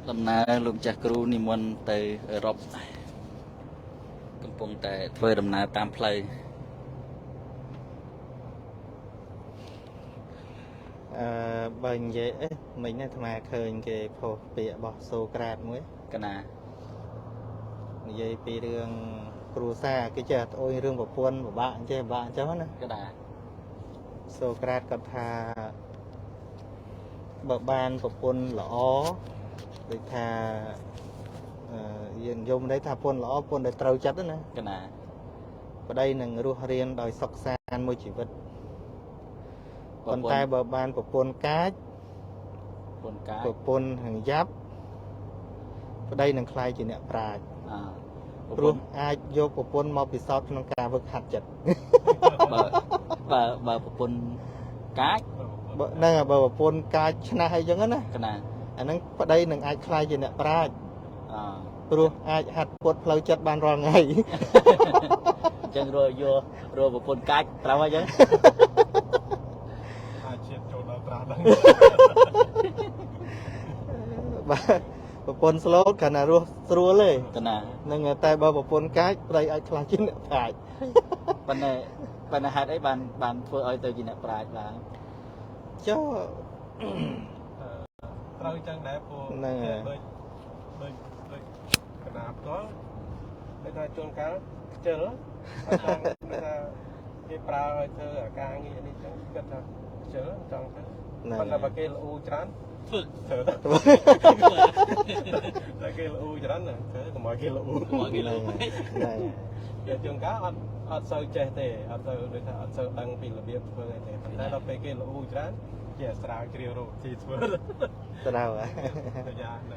Lần nào lúc cha kêu ni môn từ Europeកំពុងតែធ្វើដំណើរតាមផ្លូវបើនិយាយមិញអាត្មាឃើញគេផុសពាក្យរបស់សូក្រាតមួយកណានិយាយពីរឿងគ្រួសារគេចេះត្អូញរឿងប្រពន្ធពិបាកអញ្ចឹងណាកណាសូក្រាតគាត់ថាបើបានប្រពន្ធល្អដូចថាយើងយំន័យថាប្រពន្ធល្អប្រពន្ធដែលត្រូវចិត្តណាកណាប្តីនឹងរស់រៀនដោយសុខសាន្តមួយជីវិតប៉ុន្តែបើបានប្រពន្ធកាចប្រពន្ធហង្យ៉ាប់ប្តីនឹងខ្លាយជាអ្នកប្រាជ្ញព្រោះអាចយកប្រពន្ធមកពិសោធន៍ក្នុងការវឹកហាត់ចិត្តបើប្រពន្ធកាចហ្នឹងបើប្រពន្ធកាចឆ្នះអីចឹងណាកណាអាហ្នឹងប្តីនឹងអាចខ្លាយជាអ្នកប្រាជ្ញព្រោះអាចហាត់ពុតផ្លូវចិត្តបានរាល់ថ្ងៃអញ្ចឹងរកប្រពន្ធកាចត្រូវអញ្ចឹងអាចជិះចូលដល់ប្រាស់ដែរបាទប្រពន្ធស្លូតគ្រាន់តែរស់ស្រួលទេកណាហ្នឹងតែបើប្រពន្ធកាចប្តីអាចខ្លាចជាអ្នកប្រាជ្ញប៉ុន្តែហេតុអីបានធ្វើឲ្យទៅជាអ្នកប្រាជ្ញបានចុះត្រូវចឹងដែរព្រោះដូចកណាផ្ទាល់ដូចថាជួនកាលខ្ជិលអត់ចង់ថាគេប្រើឲ្យធ្វើអាការងារនេះចឹងគិតថាខ្ជិលចង់ទៅប៉ុន្តែបើគេល្អូច្រើនធ្វើតែគេល្អូច្រើនណាធ្វើកុំឲ្យគេល្អូគេជួនកាលអត់សូវចេះទេអត់សូវដូចថាអត់សូវដឹងពីរបៀបធ្វើអីទេប៉ុន្តែដល់ពេលគេល្អូច្រើនជាស្រាវជ្រាវរកទីធ្វើត្រូវប្រយ័ត្ន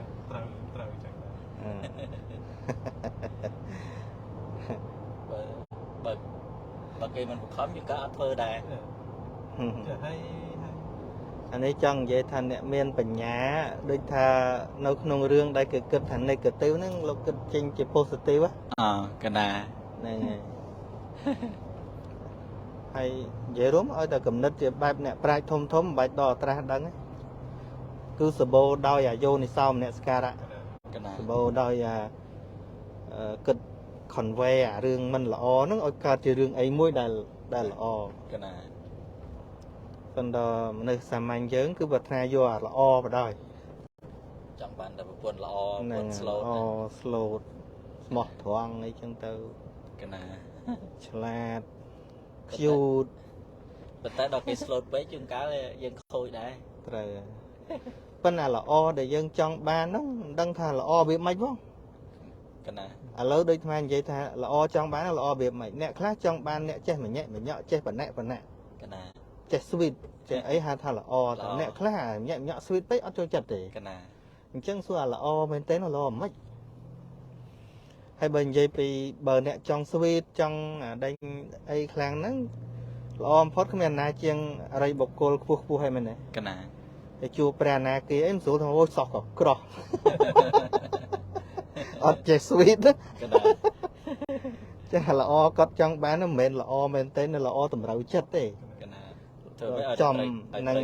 ត្រូវចឹងបើគេមិនបង្ខំយើងក៏អត់ធ្វើដែរហើយអានេះចង់និយាយថាអ្នកមានបញ្ញាដូចថានៅក្នុងរឿងដែលគេគិតថា negative ហ្នឹងលោកគិតចេញជា positive កណាហ្នឹងហើយនិយាយរួមឲ្យតែគំនិតជាបែបអ្នកប្រាជ្ញធំមិនបាច់ដល់ត្រាស់ដឹងគឺសបោដោយអាយោនិសោមអ្នកស្ការៈកណាសបោដោយគិត convey អារឿងមិនល្អហ្នឹងឲ្យកើតជារឿងអីមួយដែលល្អកណាប៉ុន្តែមនុស្សសាមញ្ញយើងគឺប្រាថ្នាយកអាល្អបដ ாய் ចង់បានតែប្រពន្ធល្អប្រពន្ធស្លូតស្លូតស្មោះត្រង់អីចឹងទៅកណាឆ្លាត cute ប៉ុន្តែដល់គេស្លូតពេកជួនកាលយើងខូចដែរត្រូវប៉ុន្តែល្អដែលយើងចង់បានហ្នឹងមិនដឹងថាល្អវាមិនផងកណាឥឡូវដូចថ្មនិយាយថាល្អចង់បានល្អវាមិនអ្នកខ្លះចង់បានអ្នកចេះម្ញាក់ចេះបណែកណាកណាចេះ sweet ចេះអីហៅថាល្អតែអ្នកខ្លះម្ញាក់ sweet ពេកអត់ចូលចិត្តទេកណាអញ្ចឹងសួរអាល្អមែនទេល្អមិនហើយបើនិយាយពីបើអ្នកចង់ sweet ចង់ដេញអីខ្លាំងហ្នឹងល្អបំផុតគ្មានណាជាងអរិយបុគ្គលខ្ពស់ហើយមែនទេកណាតែជួបព្រះអនាគាអីមិនស្រួលថាអូសោះក៏ក្រោះអត់ចេះ sweet ណាកណាចាល្អគាត់ចង់បានមិនមែនល្អមែនទេល្អតម្រូវចិត្តទេកណាធ្វើឲ្យចំហ្នឹង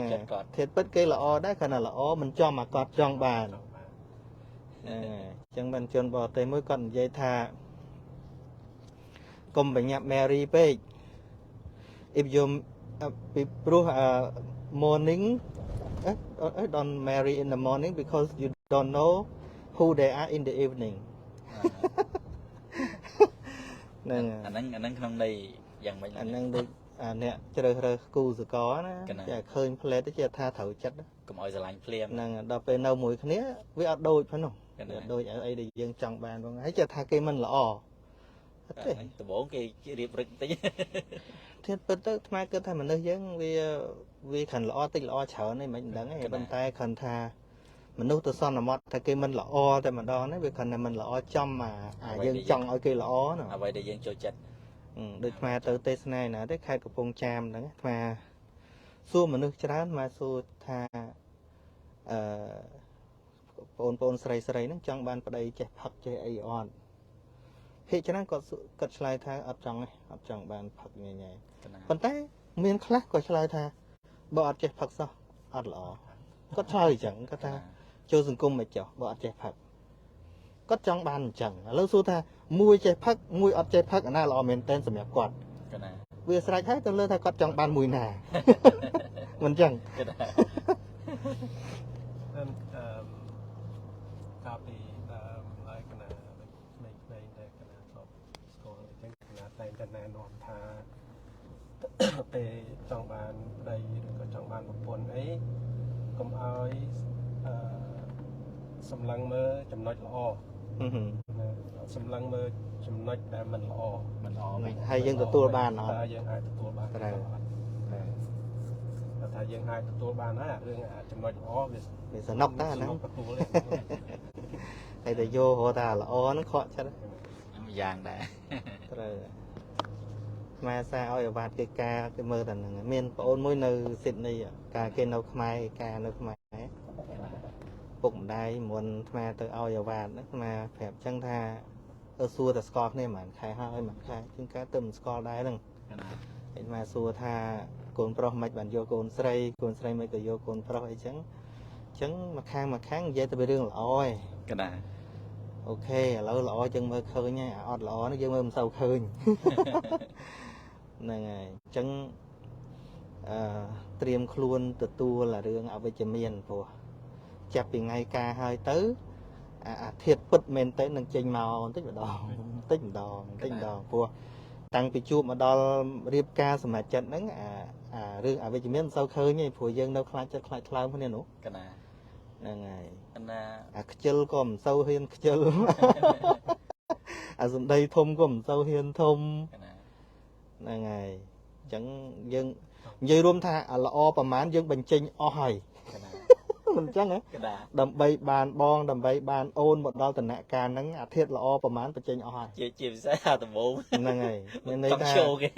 ធៀបពិតគេល្អដែរគ្រាន់តែល្អមិនចំមកគាត់ចង់បានអញ្ចឹងមិនជន់បរទេសមួយគាត់និយាយថាកុំបញ្ញាប់ Mary ពេក if you ពីព្រោះmorning don't marry in the morning because you don't know who they are in the evening ហ្នឹងអាហ្នឹងក្នុងន័យយ៉ាងម៉េចអាហ្នឹងដូចអ្នកជ្រើសរើសគូសកលណាចេះឃើញផ្លែទៅជាថាត្រូវចិត្តកុំឲ្យស្រឡាញ់ភ្លាមហ្នឹងដល់ពេលនៅមួយគ្នាវាអត់ដូចផងនោះដូចអីដែលយើងចង់បានផងហើយចេះថាគេមិនល្អទេដំបូងគេរៀបរឹកតិចធៀបពិតទៅថ្មគិតថាមនុស្សយើងវាខិនល្អតិចល្អច្រើនឯងមិនដឹងទេប៉ុន្តែខិនថាមនុស្សទៅសន្មត់ថាគេមិនល្អតែម្ដងហ្នឹងវាខិនតែមិនល្អចំយើងចង់ឲ្យគេល្អណាអ្វីដែលយើងចូលចិត្តដូចថ្មទៅទេសនាណាទេខេត្តកំពង់ចាមហ្នឹងថ្មសួរមនុស្សច្រើនមកសួរថាបងស្រីហ្នឹងចង់បានប្តីចេះផឹកចេះអីអត់ភាគច្រើនគាត់ឆ្លើយថាអត់ចង់ទេអត់ចង់បានផឹកញ៉ៃប៉ុន្តែមានខ្លះក៏ឆ្លើយថាបើអត់ចេះផឹកសោះអត់ល្អគាត់ឆ្លើយអញ្ចឹងគាត់ថា ចូលសង្គមមកចុះបើអត់ចេះផឹកគាត់ចង់បានអញ្ចឹងឥឡូវសួរថាមួយចេះផឹកមួយអត់ចេះផឹកអាណាល្អមែនតើសម្រាប់គាត់ កណា វាស្រេចហើយទៅលើថាគាត់ចង់បានមួយណាមិនអញ្ចឹង កណា កាលពីហើយកណាក្មេងៗតែកណាធ្លាប់ស្គាល់អញ្ចឹងកណាតែងតែណែនាំថាពេលចង់បានប្តីឬក៏ចង់បានប្រពន្ធអីកុំឲ្យសម្លឹងមើលចំណុចល្អសម្លឹងមើលចំណុចដែលមិនល្អ មិនល្អ ហើយយើងទទួលបានអត់ តើយើងអាចទទួលបាន ត្រូវ តែថាយើងអាចទទួលបានហើយរឿងចំណុចល្អវា វាសនុកតើហ្នឹង ទទួលទេ ហើយតែយកហៅថាល្អហ្នឹងខកចិត្ត ម្យ៉ាងដែរ ត្រូវខ្មែរសារឲ្យអាវ៉ាត់គេការគេមើលតែហ្នឹងមានប្អូនមួយនៅស៊ីដនីការគេនៅខ្មែរការនៅខ្មែរពុកម្ដាយមុនខ្មែរទៅឲ្យអាវ៉ាត់ហ្នឹងខ្មែរប្រាប់ចឹងថាសួរតែស្គាល់គ្នាមិនខែហើយមិនខែជាងការទៅមិនស្គាល់ដែរហ្នឹង កណា ហើយខ្មែរសួរថាកូនប្រុសមិនបានយកកូនស្រីមិនក៏យកកូនប្រុសអីចឹងមកខាងនិយាយទៅពីរឿងល្អឯង កណា អូខេឥឡូវល្អជាងមើលឃើញហើយអត់ល្អនេះយើងមើលមិនសូវឃើញ ហ្នឹងហើយអញ្ចឹងត្រៀមខ្លួនទទួលរឿងអវិជ្ជមានព្រោះចាប់ពីថ្ងៃការហើយទៅអាធាតពិតមែនទៅនឹងចេញមកបន្តិចម្ដងព្រោះតាំងពីជួបមកដល់រៀបការសម្រាប់ចិត្តហ្នឹងអារឿងអវិជ្ជមានមិនសូវឃើញទេព្រោះយើងនៅខ្លាចចិត្តខ្លាចថ្លើមគ្នានោះ កណា ហ្នឹងហើយក ណា អាខ្ជិលក៏មិនសូវហ៊ានខ្ជិល អាសំដីធំក៏មិនសូវហ៊ានធំ កណា ហ្នឹងហើយអញ្ចឹងយើងនិយាយរួមថាអាល្អប្រហែលយើងបញ្ចេញអស់ហើយក ណា មិនអញ្ចឹងហ៎ កណា ដើម្បីបានបងដើម្បីបានអូនមកដល់តំណែងការហ្នឹងអាធាតល្អប្រហែលបញ្ចេញអស់ហើយ ជាពិសេសអាដំបូង ហ្នឹងហើយមានន័យ ចង់ ថា ឈោគេ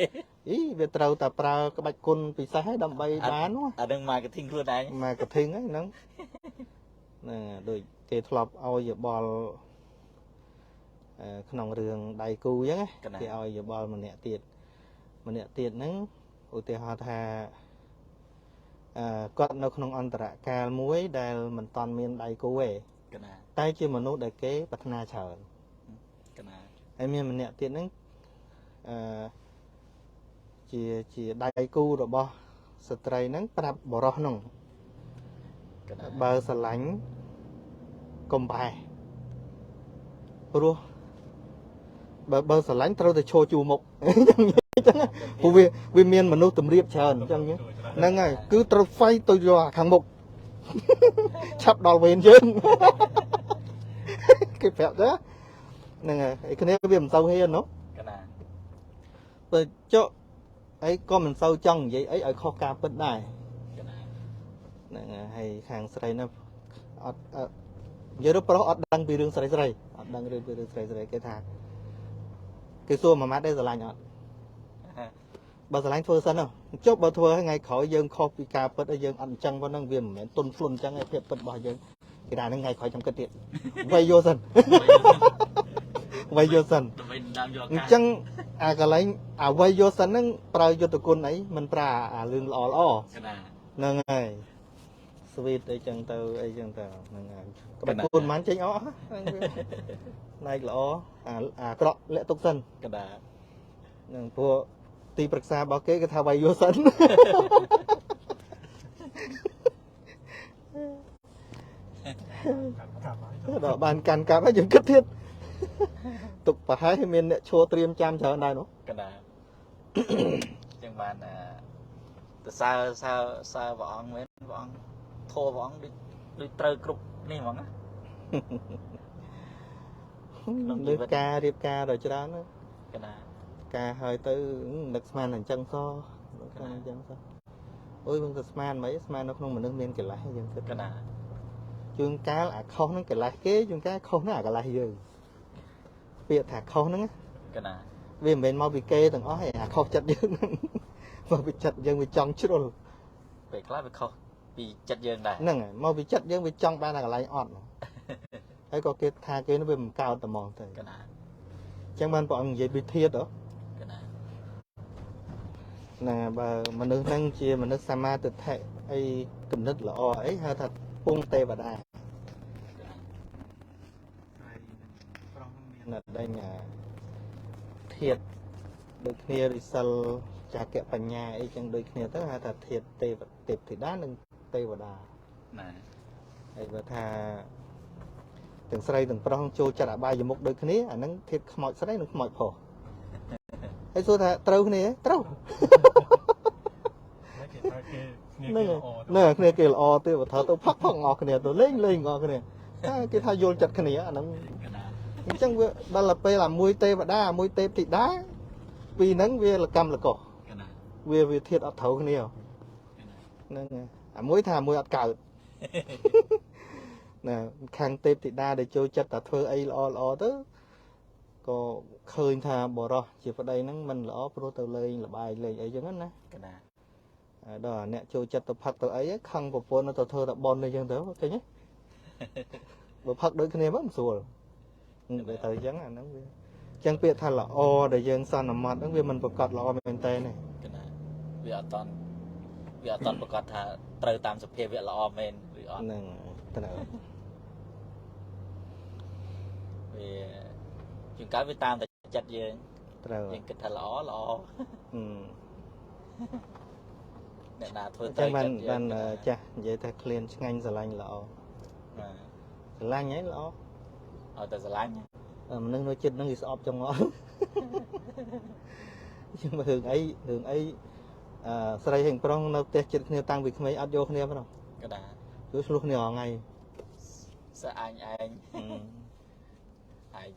អីវាត្រូវតែប្រើក្បាច់គុណពិសេសហើយដើម្បីបាននោះ អានឹង marketing ខ្លួនឯង មកកធិងហ្នឹងហ្នឹងដូចគេធ្លាប់ឲ្យយោបល់ក្នុងរឿងដៃគូអញ្ចឹងគេឲ្យយោបល់ម្នាក់ទៀតហ្នឹងឧទាហរណ៍ថាគាត់នៅក្នុងអន្តរកាលមួយដែលមិនតាន់មានដៃគូទេ កណា តែជាមនុស្សដែលគេប្រាថ្នាច្រើន កណា ហើយមានម្នាក់ទៀតហ្នឹងជាដៃគូរបស់ស្ត្រីហ្នឹងប្រាប់បរិសហ្នឹង កណា បើស្រឡាញ់កុំបែរព្រោះបើស្រឡាញ់ត្រូវតែឈរជួរមុខ អញ្ចឹងព្រោះវាមានមនុស្សទម្រាបច្រើនអញ្ចឹងហ្នឹងហើយគឺត្រូវហ្វៃទៅយកខាងមុខ ឆាប់ដល់វេនយើង គេប្រាប់ទៅហ្នឹងហើយគ្នាវាមិនសូវហ៊ាននោះ កណា បើចុះអីក៏មិនសូវចង់និយាយអីឲ្យខុសការពិតដែរ កណា ហ្នឹងហើយខាងស្រីនោះអត់និយាយទៅប្រុសអត់ដឹងពីរឿងស្រីអត់ដឹងរឿងពីរឿងស្រីគេថាគេសួរមួយម៉ាត់ទេស្រឡាញ់អត់បើស្រឡាញ់ធ្វើសិនចុះបើធ្វើឲ្យថ្ងៃក្រោយយើងខុសពីការពិតឲ្យយើងអត់អញ្ចឹងប៉ុណ្ណឹងវាមិនមែនទុនខ្លួនអញ្ចឹងឯភាពពិតរបស់យើងគេថាហ្នឹងថ្ងៃក្រោយចាំគិតទៀតវាយយកសិន វាយយកសិន ដើម្បីដើមយក អញ្ចឹងអាកន្លែងអាវាយយកសិនហ្នឹងប្រើយុទ្ធគុណអីមិនប្រើអាលឿនល្អ កណា ហ្នឹងហើយស្វីតអីចឹងទៅហ្នឹងហើយក្បាច់គូនមិនចេញអស់ណែកល្អអាក្រក់លាក់ទុកសិនក ណា ហ្នឹងព្រោះទីប្រឹក្សារបស់គេថាវាយយកសិន ដល់បានកាន់កាប់ហើយយើងគិតទៀតទុកប្រហែលមានអ្នកឈរត្រៀមចាំច្រើនដែរនោះ កណាចឹងបានទៅសើព្រះអង្គមែនព្រះអង្គធម៌ព្រះអង្គដូចត្រូវគ្រប់នេះហ្មងណា លើការរៀបការដល់ច្រើនណា កណា ការហើយទៅនឹកស្មានអញ្ចឹងសោះអញ្ចឹងសោះអើយមិនទៅស្មាននៅក្នុងមនុស្សមានកិលេសយើងគិត កណា ជួនកាលអាខុសហ្នឹងកិលេសគេជួនកាលខុសហ្នឹងអាកិលេសយើងពាក្យថាខុសហ្នឹង កណា វាមិនមែនមកពីគេទាំងអស់ទេអាខុសចិត្តយើង មកពីចិត្តយើងវាចង់ជ្រុល ពេលខ្លះវាខុសពីចិត្តយើងដែរ ហ្នឹងហើយមកពីចិត្តយើងវាចង់បានអាកន្លែងអត់ ហើយក៏គេថាគេនោះវាមិនកោតតែហ្មងទៅ កណា អញ្ចឹងបានព្រះអង្គនិយាយពីធាតុហ៎ កណា ណាបើមនុស្សហ្នឹងជាមនុស្សសមាទិដ្ឋិអីគំនិតល្អអីហៅថាពងទេវតា ណាត់ដេញធាតដូចគ្នារិសលចាកៈបញ្ញាអីចឹងដូចគ្នាទៅហៅថាធាតទេពធីតានិងទេវតាណាហើយបើថាទាំងស្រីទាំងប្រុសចូលចិត្តអបាយមុខដូចគ្នាអាហ្នឹងធាតខ្មោចស្រីនិងខ្មោចប្រុសហើយសួរថាត្រូវគ្នាត្រូវហ្នឹងគ្នាគេល្អទេបើថាទៅផឹកអស់គ្នាទៅលេងអស់គ្នាគេថាយល់ចិត្តគ្នាអាហ្នឹងអញ្ចឹងវាដល់ទៅពេលអាមួយទេវតាមួយទេពធីតាពីហ្នឹងវាលកម្មលកោវាធាតអត់ត្រូវគ្នាហ្នឹងអាមួយថាមួយអត់កើតណាខាងទេពធីតាដែលចូលចិត្តតែធ្វើអីល្អទៅក៏ឃើញថាបរោះជាប្តីហ្នឹងមិនល្អព្រោះទៅលេងលបាយលេងអីចឹងណាដល់អ្នកចូលចិត្តទៅផឹកទៅអីខឹងប្រពន្ធទៅធ្វើតែបនអីចឹងទៅឃើញទេបើផឹកដូចគ្នាមិនស្រួលទៅអញ្ចឹងអាហ្នឹងវាអញ្ចឹងពាក្យថាល្អដែលយើងសន្មត់ហ្នឹងវាមិនប្រកបល្អមែនតើនេះវាអត់តន់ប្រកាសថាត្រូវតាមសភាវៈល្អមែនឬអត់ហ្នឹងត្រូវវាជាងកើតវាតាមតែចិត្តយើងត្រូវយើងគិតថាល្អអ្នកណាធ្វើត្រូវចិត្តបានចាស់និយាយថាក្លៀនឆ្ងាញ់ស្រឡាញ់ល្អស្រឡាញ់ហីល្អឲ្យតែស្រឡាញ់មនុស្សនៅចិត្តហ្នឹងវាស្អប់ចង្អល់ជាងរឿងអីស្រីហេងប្រុសនៅផ្ទះចិត្តគ្នាតាំងពីក្មេងអត់យកគ្នាផងកដាគឺឆ្លោះគ្នារាល់ថ្ងៃសើឯង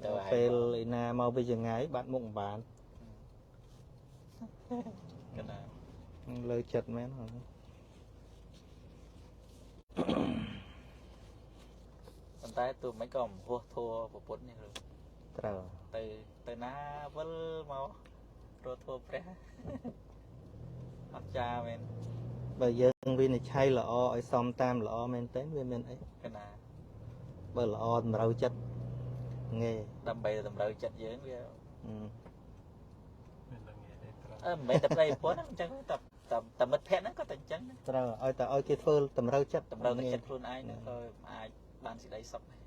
ទៅពេលឯណាមកពីចង្ងាយបាត់មុខមិនបានកដាលើចិត្តមែនប៉ុន្តែទូមិនក៏ហួសធัวប្រពុតនេះត្រូវទៅណាវិលមករត់ធัวព្រះអត់ចាមែនបើយើងវិនិច្ឆ័យល្អឲ្យសមតាមល្អមែនទេវាមានអីកណាបើល្អតម្រូវចិត្តងាយដើម្បីតម្រូវចិត្តយើងវាមិនតែប្តីប្រពន្ធអញ្ចឹងតែមិត្តភក្តិហ្នឹងក៏តែអញ្ចឹងត្រូវឲ្យគេធ្វើតម្រូវចិត្តខ្លួនឯងហ្នឹងក៏អាចបានសេចក្តីសុខដែរ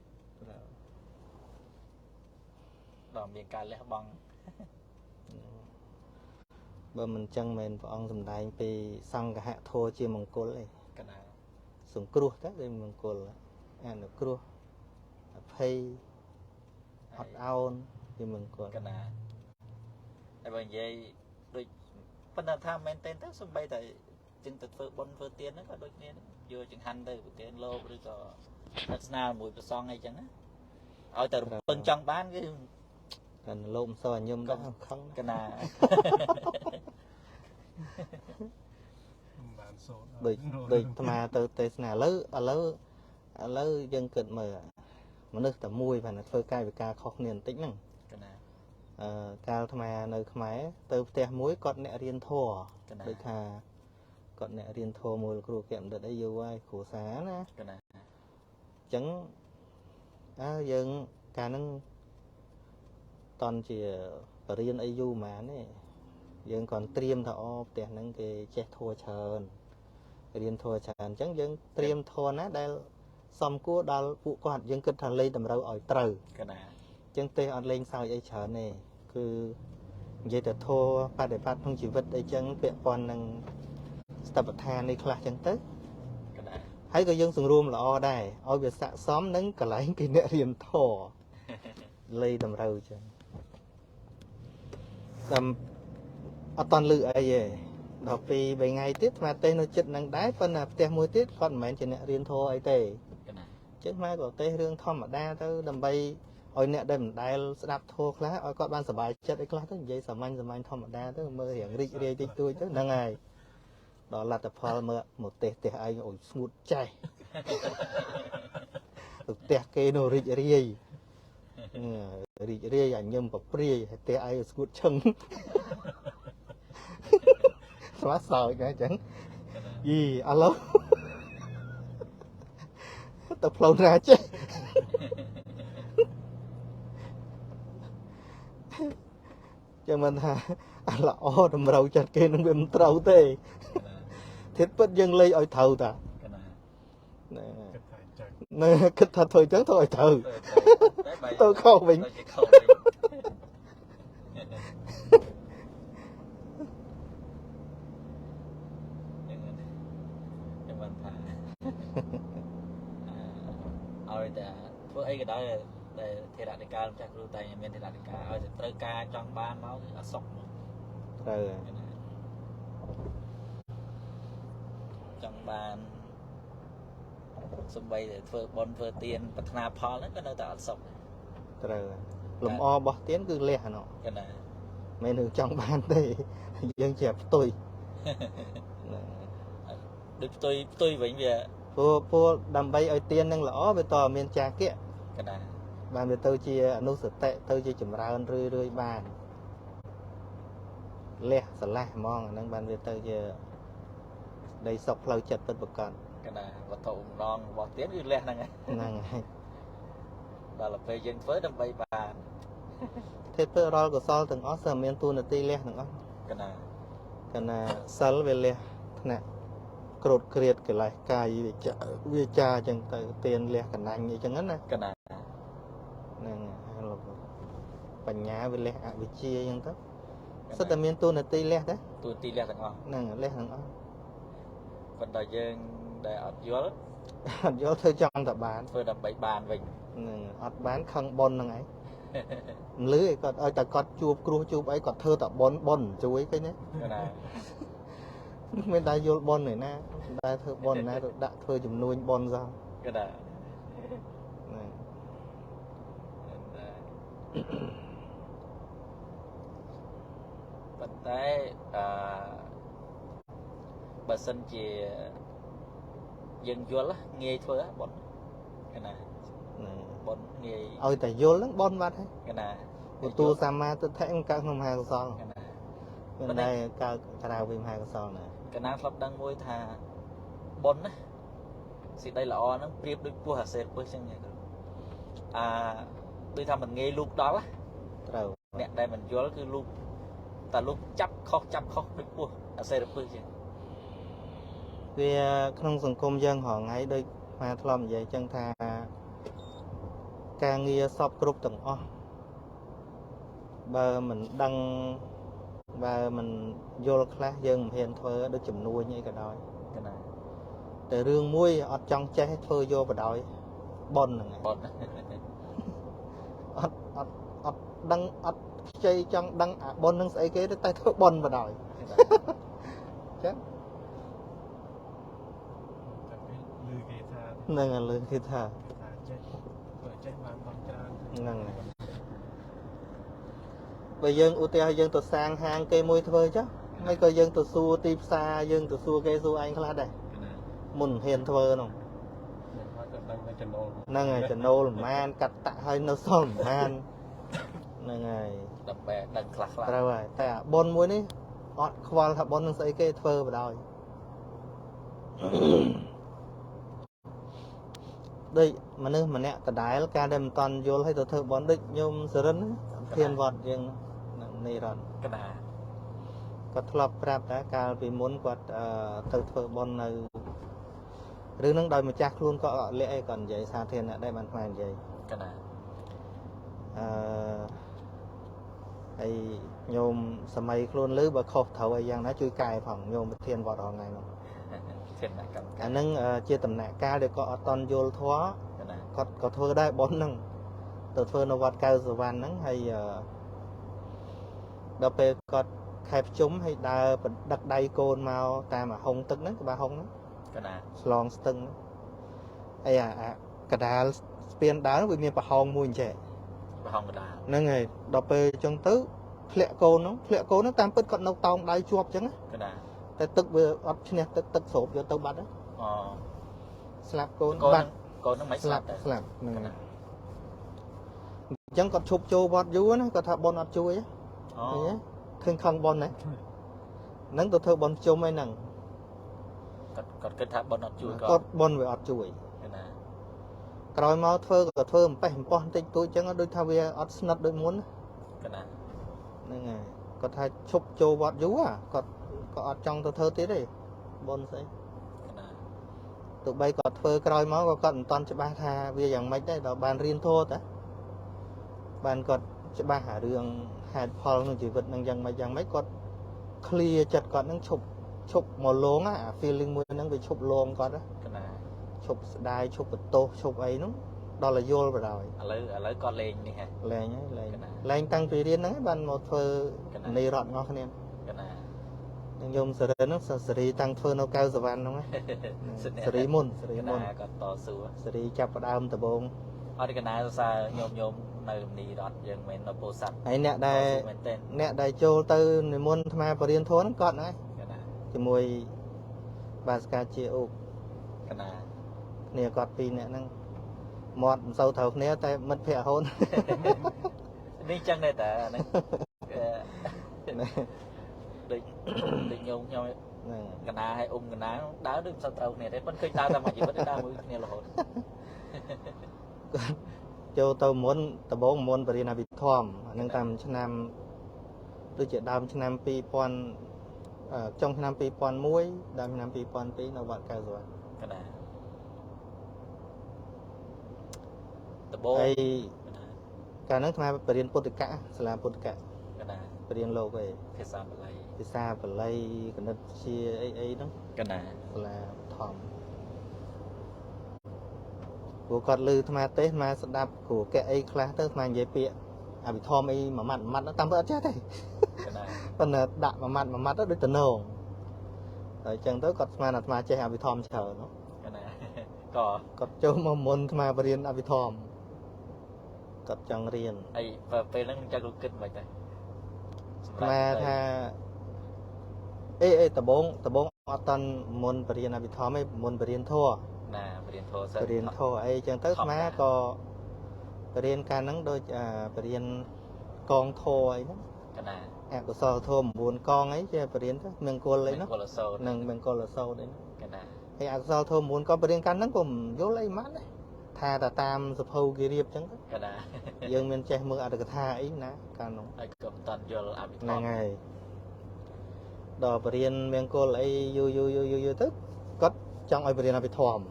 ដល់មានការលះបង់បើមិនចឹងមែនព្រះអង្គសម្ដែងពីសង្ឃហធម៌ជាមង្គលឯងកណាសង្គ្រោះតែជាមង្គលអនុគ្រោះអភ័យអត់អោនជាមង្គលកណាហើយបើនិយាយដូចប៉ុន្តែថាមែនទេទៅសំបីតែจึงទៅធ្វើបុណ្យធ្វើទានហ្នឹងក៏ដូចគ្នាយកចង្ហាន់ទៅប្រទានលោកឬក៏ស្និទ្ធស្នាលមួយប្រសងអីចឹងណាឲ្យតែរំពឹងចង់បានគឺតែលោកមិនសូវញឹមដែរខឹងកណាបានសូត្រដូចអាត្មាទៅទេសនាឥឡូវយើងគិតមើលមនុស្សតែមួយបានធ្វើកាយវិការខុសគ្នាបន្តិចហ្នឹងកណាកាលអាត្មានៅខ្មែរទៅផ្ទះមួយគាត់អ្នករៀនធម៌ដូចថាគាត់អ្នករៀនធម៌មូលគ្រូកែបណ្ឌិតអីយូរហើយគ្រូសាណាកណាអញ្ចឹងយើងកាលហ្នឹងតន់ជាបរៀនអីយូរហ្មងទេយើងcònត្រៀមថាផ្ទះហ្នឹងគេចេះធัวច្រើនរៀនធัวច្រើនអញ្ចឹងយើងត្រៀមធัวណាដែលសំគួរដល់ពួកគាត់យើងគិតថាលេងតម្រូវឲ្យត្រូវកណាអញ្ចឹងទេអត់លេងសើចអីច្រើនទេគឺនិយាយតែធัวបដិបត្តិក្នុងជីវិតអីចឹងពាក់ព័ន្ធនឹងស្ថាបដ្ឋាននេះខ្លះចឹងទៅកណាហើយក៏យើងសង្រួមល្អដែរឲ្យវាស័ក្តិសមនឹងកន្លែងគេអ្នករៀនធัวលេងតម្រូវចឹងតាមអត់តន់លឺអីទេដល់ពី3ថ្ងៃទៀតស្មាទេសនៅចិត្តនឹងដែរប៉ុន្តែផ្ទះមួយទៀតគាត់មិនមែនជាអ្នករៀនធម៌អីទេអញ្ចឹងស្មាក៏ទេសរឿងធម្មតាទៅដើម្បីឲ្យអ្នកដែលមិនដែលស្ដាប់ធម៌ខ្លះឲ្យគាត់បានសប្បាយចិត្តអីខ្លះទៅនិយាយសាមញ្ញធម្មតាទៅមើលរៀងរីករាយតិចតួចទៅហ្នឹងហើយដល់លទ្ធផលមើលមកទេសឯងឲ្យស្ងួតចេះទៅផ្ទះគេនោះរីករាយអាញឹមប្រព្រាយហើយផ្ទះឯងស្ងួតឈឹងស្វាសោចណាអញ្ចឹងយីឥឡូវទៅផ្លូវណាចេះចឹងមិនថាល្អតម្រូវចិត្តគេនឹងវាមិនត្រូវទេធិតពិតយើងលេងឲ្យត្រូវតាណែគិតថាធ្វើអញ្ចឹងធ្វើឲ្យត្រូវទៅខុសវិញ ឲ្យតែធ្វើអីក៏ដោយតែធេរដីកាចាស់គ្រូតែមានធេរដីកាឲ្យតែត្រូវការចង់បានមកគឺអត់សុខមក ត្រូវ ចង់បានសំបីតែធ្វើបន់ធ្វើទៀនប្រាថ្នាផលហ្នឹងក៏នៅតែអត់សុខ ត្រូវលំអរបស់ទៀនគឺលះអានោះ កណា មិននឹងចង់បានទេយើងជាផ្ទុយ ដូចផ្ទុយវិញវា ព្រោះដើម្បីឲ្យទៀននឹងល្អវាតើមានចាគៈ កណា បានវាទៅជាអនុសតិទៅជាចម្រើនរឿយបានលះស្រឡះហ្មងអាហ្នឹងបានវាទៅជាដីសុខផ្លូវចិត្តពិតប្រាកដ កណាវត្ថុម្ដងរបស់ទៀនគឺលះហ្នឹង ហ្នឹងហើយ ដល់ពេលយើងធ្វើដើម្បីបាន ទេពធ្វើរាល់កុសលទាំងអស់សើមានទូនាទីលះទាំងអស់ កណា កណាសិលវាលះថ្នាក់ក្រោតក្រៀតកិលេសកាយវាចាអញ្ចឹងទៅទៀនលះកណាញ់អីចឹងណា កណា ហ្នឹងហើយបញ្ញាវាលះអវិជ្ជាអញ្ចឹងទៅសិតតែមានទូនាទីលះទេ ទូទីលះទាំងអស់ ហ្នឹងលះទាំងអស់ ប៉ុន្តែយើងដែលអត់យល់ អត់យល់ធ្វើចង់តែបាន ធ្វើដើម្បីបានវិញ ហ្នឹងអត់បានខឹងប៉ុនហ្នឹងឯងមិនលឺឯងគាត់ឲ្យតែគាត់ជួបគ្រោះជួបអីគាត់ធ្វើតែប៉ុនជួយឃើញទេ កណា មានតែយល់ប៉ុនឯណាតែធ្វើប៉ុនណាទៅដាក់ធ្វើចំនួនប៉ុនសោះ កណា ហ្នឹង ប៉ុន្តែបើសិនជាយើងយល់ងាយធ្វើបន់កណា ហ្នឹង បន់ងាយ ឲ្យតែយល់ហ្នឹងប៉ុនបាត់ហើយក ណា ឧទូសម្មាទិដ្ឋិមិនកើតក្នុងមហាកុសល កណា មិនដែលកើតក្រៅពីមហាកុសលណា កណាធ្លាប់ដឹងមួយថាបន់ណាសេចក្តីល្អហ្នឹងប្រៀបដូចពស់អាសេរពស់ចឹងហ្នឹងដូចថាមិនងាយលូកដល់ ត្រូវ អ្នកដែលមិនយល់គឺលូកតែលូកចាប់ខុសដូចពស់អាសេរពស់ចឹង វាក្នុងសង្គមយើងរហងៃដូចមកធ្លាប់និយាយចឹងថាការងារសពគ្រប់ទាំងអស់បើមិនដឹងបើមិនយល់ខ្លះយើងមិនហ៊ានធ្វើដូចចំនួនអីក៏ដោយក ណា តែរឿងមួយអត់ចង់ចេះធ្វើយកបដ ாய் ប៉ុនហ្នឹងឯង បន់ អត់ដឹងអត់ខ្ចីចង់ដឹងអាប៉ុនហ្នឹងស្អីគេតែធ្វើប៉ុនបដ ாய் ចឹង តែពេលឮគេថា ហ្នឹងឥឡូវគេថា ចេះធ្វើចេះបានបន់ច្រើន ហ្នឹងហើយបើយើងឧទាហរណ៍យើងទៅសាងហាងគេមួយធ្វើចុះមិនក៏យើងទៅសួរទីផ្សារយើងទៅសួរគេសួរឯងខ្លះដែរមុនហ៊ានធ្វើហ្នឹង មិនហើយក៏ដឹងតែចំណូល ហ្នឹងហើយចំណូលប្រហែលកាត់តាក់ឲ្យនៅសល់ប្រហែលហ្នឹងហើយ ដើម្បីដឹងខ្លះ ត្រូវហើយតែអាប៉ុនមួយនេះអត់ខ្វល់ថាប៉ុននឹងស្អីគេធ្វើបដ ாய் ដូចមនុស្សម្នាក់ដដែលការដែលមិនតន់យល់ឲ្យទៅធ្វើប៉ុនដូចញោមសរិនធានវត្តយើងនេះរត់ កណា គាត់ធ្លាប់ប្រាប់ថាកាលពីមុនគាត់ទៅធ្វើប៉ុននៅរឿងហ្នឹងដោយម្ចាស់ខ្លួនក៏អត់លាក់អីគាត់និយាយសាធារណៈដែរបានផ្លែនិយាយក ណា ហើយញោមសម័យខ្លួនលឺបើខុសត្រូវអីយ៉ាងណាជួយកែផងញោមប្រធានវត្តរងថ្ងៃនោះ ធានកម្ម អាហ្នឹងជាដំណាក់កាលដែលគាត់អត់តន់យល់ធម៌ កណា គាត់ក៏ធ្វើដែរប៉ុនហ្នឹងទៅធ្វើនៅវត្តកៅសវណ្ណហ្នឹងហើយដល់ពេលគាត់ខែប្រជុំហើយដើរដឹកដៃកូនមកតាមអាហុងទឹកហ្នឹងក្បាលហុងហ្នឹង កណា ឆ្លងស្ទឹងអីអាកដាលស្ពានដើរវាមានប្រហោងមួយអញ្ចឹង ប្រហងកដា ហ្នឹងហើយដល់ពេលអញ្ចឹងទៅធ្លាក់កូនហ្នឹងតាមពិតគាត់នៅតោងដៃជាប់អញ្ចឹង កណា តែទឹកវាអត់ឈ្នះទឹកស្រូបយកទៅបាត់ អូ ស្លាប់កូន កូន បាត់ កូនហ្នឹងមិនស្លាប់ដែរ ស្លាប់ហ្នឹងហើយអញ្ចឹងគាត់ឈប់ចូលវត្តយូរណាគាត់ថាប៉ុនអត់ជួយ អូ ឃើញខឹងប៉ុនហ្នឹងទៅធ្វើប៉ុនជុំអីហ្នឹង គាត់គិតថាបន់អត់ជួយ គាត់ប៉ុនវាអត់ជួយក ណា ក្រោយមកធ្វើក៏ធ្វើអំប៉េះអំប៉ោះបន្តិចតួចអញ្ចឹងដូចថាវាអត់ស្និទ្ធដូចមុន កណា ហ្នឹងហើយគាត់ថាឈប់ចូលវត្តយូរគាត់ក៏អត់ចង់ទៅធ្វើទៀតទេប៉ុនស្អី កណា ទោះបីគាត់ធ្វើក្រោយមកក៏គាត់មិនតន់ច្បាស់ថាវាយ៉ាងម៉េចដែរដល់បានរៀនធម៌តាបានគាត់ច្បាស់អារឿងហេតុផលក្នុងជីវិតនឹងយ៉ាងម៉េចគាត់ clear ចិត្តគាត់នឹងឈប់មកលងអា feeling មួយហ្នឹងវាឈប់លងគាត់ កណា ឈប់ស្ដាយឈប់បន្ទោសឈប់អីហ្នឹង ដល់ឲ្យយល់បណ្ដោយ ឥឡូវគាត់លេងនេះហ่ะ លែងហើយលែងតាំងពីរៀនហ្នឹងបានមកធ្វើនៃរត់ងោះគ្នា កណា ញោមសេរីហ្នឹងសេរីតាំងធ្វើនៅកៅសវណ្ណហ្នឹងសេរីមុន គាត់តស៊ូ សេរីចាប់ផ្ដើមដំបូង អត់កណាសរសើរញោមនៅនីរត់យើងមិននៅពោធិ៍សាត់ ហើយអ្នកដែលចូលទៅនិមន្តអាត្មាបរិញ្ញាធម៌ហ្នឹងគាត់ហ្នឹង កណា ជាមួយបាសកាជាអូប កណា គ្នាគាត់ពីរនាក់ហ្នឹងមាត់មិនសូវត្រូវគ្នាតែមិត្តភក្តិរហូត នេះចឹងដែរតាហ្នឹងដូចញោមខ្ញុំ ហ្នឹង កណាហើយកណាដើរដូចមិនសូវត្រូវគ្នាទេប៉ុន្តែឃើញដើរតែមួយជីវិតដើរមួយគ្នារហូត ចូលទៅមុនដំបូងមុនបរិញ្ញាវិធមអាហ្នឹងតាមឆ្នាំដូចជាដើមឆ្នាំ2000ចុងឆ្នាំ2001ដើមឆ្នាំ2002នៅវត្តកៅសវណ្ណ កណាដបូង ហើយកាលហ្នឹងអាត្មាបរិញ្ញាពុទ្ធកៈសាលាពុទ្ធកៈ កណា បរិញ្ញាលោកឯង ភាសាបាលី ភាសាបាលីគណិតជាអីហ្នឹង កណា សាលាធម្មព្រោះគាត់ឮអាត្មាទេសអាត្មាស្ដាប់គ្រូកែអីខ្លះទៅអាត្មានិយាយពាក្យអភិធម្មអីមួយម៉ាត់តាមពិតអត់ចេះទេ កណា ប៉ុន្តែដាក់មួយម៉ាត់ទៅដូចតំណងហើយអញ្ចឹងទៅគាត់ស្មានអាត្មាចេះអភិធម្មច្រើន កណា គាត់ចូលមកមុនអាត្មាបរៀនអភិធម្មគាត់ចង់រៀន អីពេលហ្នឹងចាក់លោកគិតមិនទេ អាត្មាថាអីដំបងអត់តន់មុនបរៀនអភិធម្មឯងមុនបរៀនធម៌ ណាបរៀនធោសិ បរៀនធម៌អីអញ្ចឹងទៅអាត្មាក៏បរៀនកាលហ្នឹងដូចបរៀនកងធម៌អីហ្នឹង កណា អកុសលធម៌9កងអីចេះបរៀនទៅមង្គលអីហ្នឹង កុលសោត នឹងមង្គលសោតអីហ្នឹង កណា ហើយអកុសលធម៌9កងបរៀនកាលហ្នឹងក៏មិនយល់អីម៉ាត់ដែរថាតែតាមសភៅគេរៀបអញ្ចឹងទៅ កណា យើងមានចេះមើលអត្ថកថាអីណាកាលនោះ ហើយក៏មិនតាន់យល់អភិធ ហ្នឹង ម្ម ហើយដល់បរៀនមង្គលអីយូរទៅគាត់ចង់ឲ្យបរៀនអភិធម្ម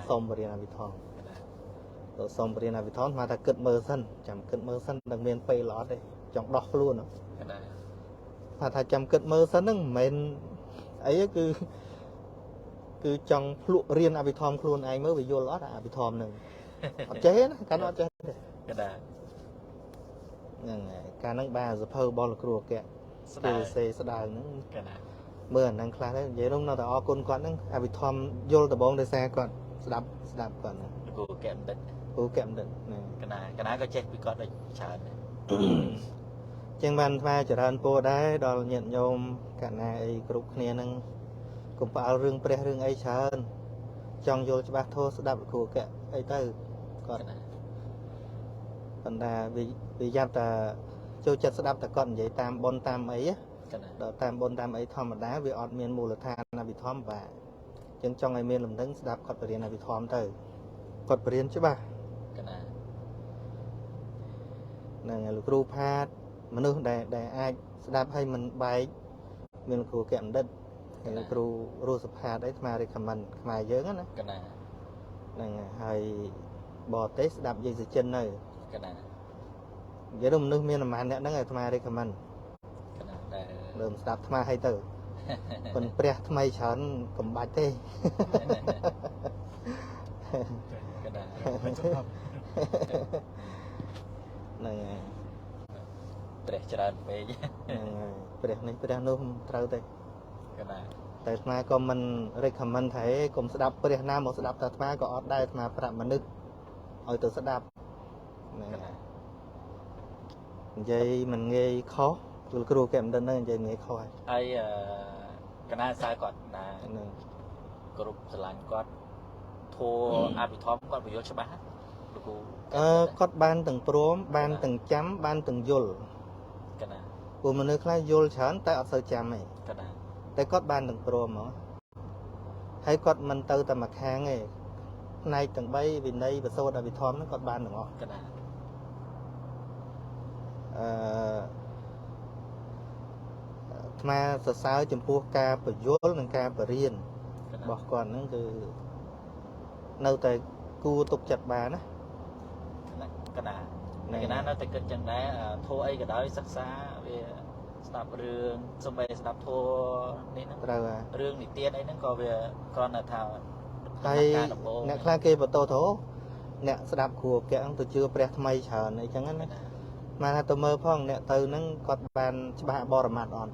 សុំបរៀនអភិធម្ម កណា ទៅសុំបរៀនអភិធម្មមកថាគិតមើលសិនចាំគិតមើលសិនដឹងមានពេលល្អទេចង់ដោះខ្លួន កណា ថាចាំគិតមើលសិនហ្នឹងមិនមែនអីទេគឺចង់ភ្លក់រៀនអភិធម្មខ្លួនឯងមើលវាយល់អត់អភិធម្មហ្នឹងអត់ចេះណាកាលនោះអត់ចេះទេ កណា ហ្នឹងហើយកាលហ្នឹងបានសភៅរបស់លោកគ្រូអគ្គ ស្ គេ ដាយ សេស្ដាងហ្នឹង កណា មើលអាហ្នឹងខ្លះដែរនិយាយនោះនៅតែអរគុណគាត់ហ្នឹងអភិធម្មយល់ដំបងដោយសារគាត់ស្ដាប់គាត់ហ្នឹង គូកែមដិត គ្រូកែមដិតហ្នឹង កណាក៏ចេះពីគាត់ដូចច្រើនដែរ ចឹងបានថ្មចរើនពរដែរដល់ញាតិញោមកណាអីគ្រប់គ្នាហ្នឹងកុំផ្អើលរឿងព្រះរឿងអីច្រើនចង់យល់ច្បាស់ធោះស្ដាប់លោកគ្រូកែអីទៅគាត់ កណា ប៉ុន្តែវាយ៉ាប់តែចូលចិត្តស្ដាប់តែគាត់និយាយតាមប៉ុនតាមអី កណា ដល់តាមប៉ុនតាមអីធម្មតាវាអត់មានមូលដ្ឋានអភិធម្មបាទចឹងចង់ឲ្យមានលំនឹងស្ដាប់គាត់បរៀនអភិធម្មទៅគាត់បរៀនច្បាស់ កណា ហ្នឹងហើយលោកគ្រូផាតមនុស្សដែលអាចស្ដាប់ឲ្យមិនបែកមានលោកគ្រូកែបណ្ឌិតហើយលោកគ្រូរស់សុផាតអីអាត្មា recommend ខ្មែរយើងណា កណា ហ្នឹងហើយបរទេសស្ដាប់យាយសុចិននៅ កណា និយាយទៅមនុស្សមានប្រហែលអ្នកហ្នឹងឲ្យអាត្មា recommend កណាដែល លើស្ដាប់អាត្មាឲ្យទៅប៉ុន្តែព្រះថ្មីច្រើនកំបាច់ទេ កណា មិនចប់ ហ្នឹងហើយ ព្រះច្រើនពេក ហ្នឹងហើយព្រះនេះព្រះនោះមិនត្រូវទេ កណា តែអាត្មាក៏មិន recommend ថាកុំស្ដាប់ព្រះណាមកស្ដាប់តែអាត្មាក៏អត់ដែរអាត្មាប្រាប់មនុស្សឲ្យទៅស្ដាប់ហ្នឹង កណា និយាយមិនងាយខុសលោកគ្រូកែមិនដឹងហ្នឹងនិយាយងាយខុសហើយ ហើយកណាសើគាត់ណា ហ្នឹង គ្រប់ស្រឡាញ់គាត់ធัวអភិធម្មគាត់បញ្យល់ច្បាស់លោកគ្រូ គាត់បានទាំងព្រមបានទាំងចាំបានទាំងយល់ កណា ព្រោះមនុស្សខ្លះយល់ច្រើនតែអត់សូវចាំទេ កណា តែគាត់បានទាំងព្រមហ្មងហើយគាត់មិនទៅតែមួយខាងទេផ្នែកទាំង3វិន័យបសូតអភិធម្មហ្នឹងគាត់បានទាំងអស់ កណា អាត្មាសរសើរចំពោះការបញ្យល់និងការបរៀន កណា របស់គាត់ហ្នឹងគឺនៅតែគួរទុកចិត្តបានណា កណាកណានៅតែគិតចឹងដែរធัวអីក៏ដោយសិក្សាវាស្ដាប់រឿងសំបីស្ដាប់ធัวនេះហ្នឹង ត្រូវហើយ រឿងនិទានអីហ្នឹងក៏វាគ្រាន់តែថា ហើយអ្នកខ្លះគេបន្តទៅ nè sẽ đạp của kẻ ông từ chưa bẹt thay chờ này chẳng hạn mà là tôi mơ phong nè từ nó còn bàn ba bò rầm mặt on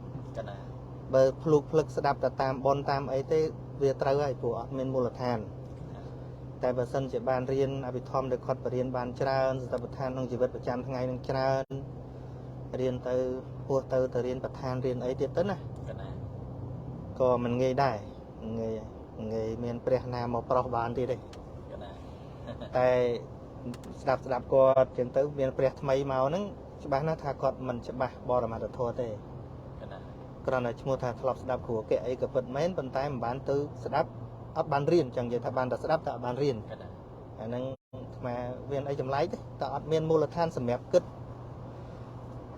bờ phục phật sẽ đạp tam bon tam ấy thế việc trâu ấy của men mùa than tại bờ sân chỉ bàn riêng bị thom được khót riêng bàn trà tập than trong chỉ vậtประจำ ngày đang trà riêng từ vua từ riêngประธานriêng ấy tiết tấn nàyก็มันเงยได้เงยเมียนเปรียนามาปลอกบานที่ได้แต่สดับก็จึงตื้อเมียนเปรียทำไมเมานั้นฉบับนั้นถ้ากอดมันฉบับบอระมาตโทษได้กรณีชั่วโมงถ้าทลบสดับขัวแกไอ้กับเปิดเม้นเป็นไตมันบานตื้อสดับอับบานเรียนจังใจถ้าบานแต่สดับแต่บานเรียนอันนั้นมาเวียนไอ้จำไรแต่อัดเมียนมูลธานสมัยกึศ